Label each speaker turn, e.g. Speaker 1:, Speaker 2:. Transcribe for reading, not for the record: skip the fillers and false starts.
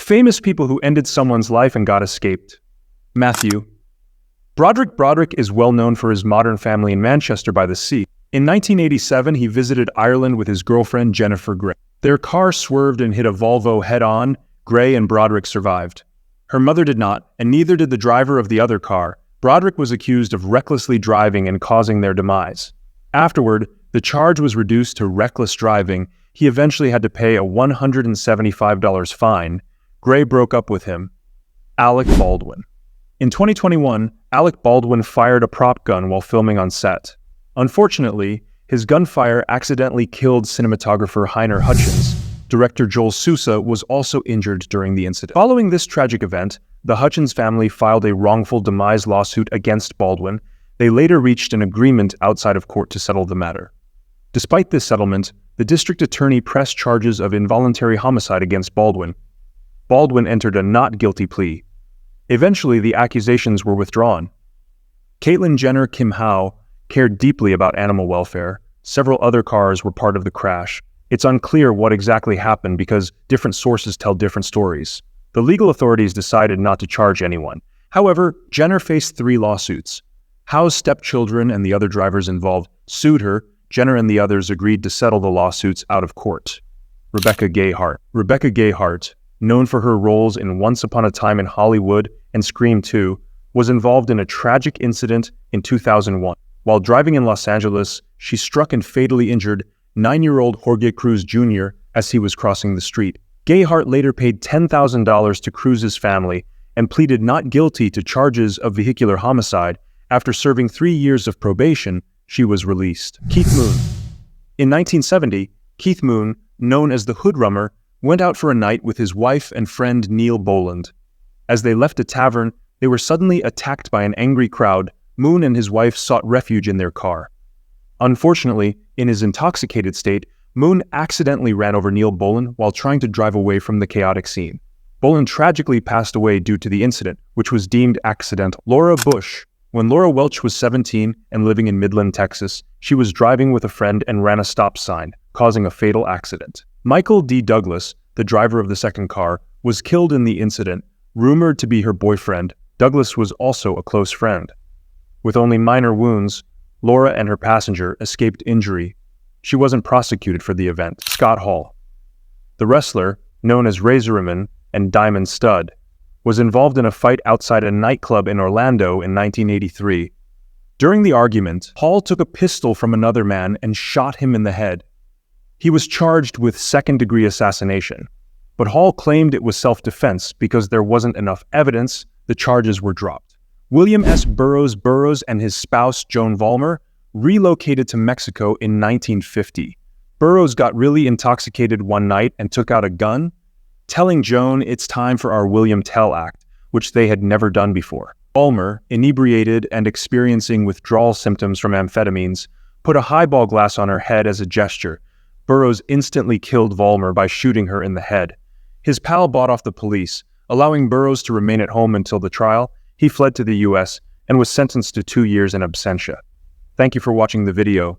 Speaker 1: Famous people who ended someone's life and got escaped. Matthew. Broderick Broderick is well known for his modern family in Manchester by the Sea. In 1987, he visited Ireland with his girlfriend Jennifer Gray. Their car swerved and hit a Volvo head-on. Gray and Broderick survived. Her mother did not, and neither did the driver of the other car. Broderick was accused of recklessly driving and causing their demise. Afterward, the charge was reduced to reckless driving. He eventually had to pay a $175 fine. Gray broke up with him. Alec Baldwin. In 2021, Alec Baldwin fired a prop gun while filming on set. Unfortunately, his gunfire accidentally killed cinematographer Heiner Hutchins. Director Joel Sousa was also injured during the incident. Following this tragic event, the Hutchins family filed a wrongful demise lawsuit against Baldwin. They later reached an agreement outside of court to settle the matter. Despite this settlement, the district attorney pressed charges of involuntary homicide against Baldwin. Baldwin entered a not guilty plea. Eventually, the accusations were withdrawn. Caitlyn Jenner Kim Howe cared deeply about animal welfare. Several other cars were part of the crash. It's unclear what exactly happened because different sources tell different stories. The legal authorities decided not to charge anyone. However, Jenner faced 3 lawsuits. Howe's stepchildren and the other drivers involved sued her. Jenner and the others agreed to settle the lawsuits out of court. Rebecca Gay Hart. Rebecca Gay Hart, known for her roles in Once Upon a Time in Hollywood and Scream 2, was involved in a tragic incident in 2001. While driving in Los Angeles, she struck and fatally injured 9-year-old Jorge Cruz Jr. as he was crossing the street. Gay Hart later paid $10,000 to Cruz's family and pleaded not guilty to charges of vehicular homicide. After serving 3 years of probation, she was released. Keith Moon. In 1970, Keith Moon, known as the Hoodrummer, went out for a night with his wife and friend Neil Boland. As they left a tavern, they were suddenly attacked by an angry crowd. Moon and his wife sought refuge in their car. Unfortunately, in his intoxicated state, Moon accidentally ran over Neil Boland while trying to drive away from the chaotic scene. Boland tragically passed away due to the incident, which was deemed accidental. Laura Bush. When Laura Welch was 17 and living in Midland, Texas, she was driving with a friend and ran a stop sign, causing a fatal accident. Michael D. Douglas, the driver of the second car, was killed in the incident. Rumored to be her boyfriend, Douglas was also a close friend. With only minor wounds, Laura and her passenger escaped injury. She wasn't prosecuted for the event. Scott Hall. The wrestler, known as Razorimon and Diamond Stud, was involved in a fight outside a nightclub in Orlando in 1983. During the argument, Hall took a pistol from another man and shot him in the head. He was charged with second-degree assassination, but Hall claimed it was self-defense because there wasn't enough evidence. The charges were dropped. William S. Burroughs Burroughs and his spouse, Joan Vollmer, relocated to Mexico in 1950. Burroughs got really intoxicated one night and took out a gun, telling Joan it's time for our William Tell Act, which they had never done before. Vollmer, inebriated and experiencing withdrawal symptoms from amphetamines, put a highball glass on her head as a gesture. Burroughs instantly killed Vollmer by shooting her in the head. His pal bought off the police, allowing Burroughs to remain at home until the trial. He fled to the US and was sentenced to 2 years in absentia. Thank you for watching the video.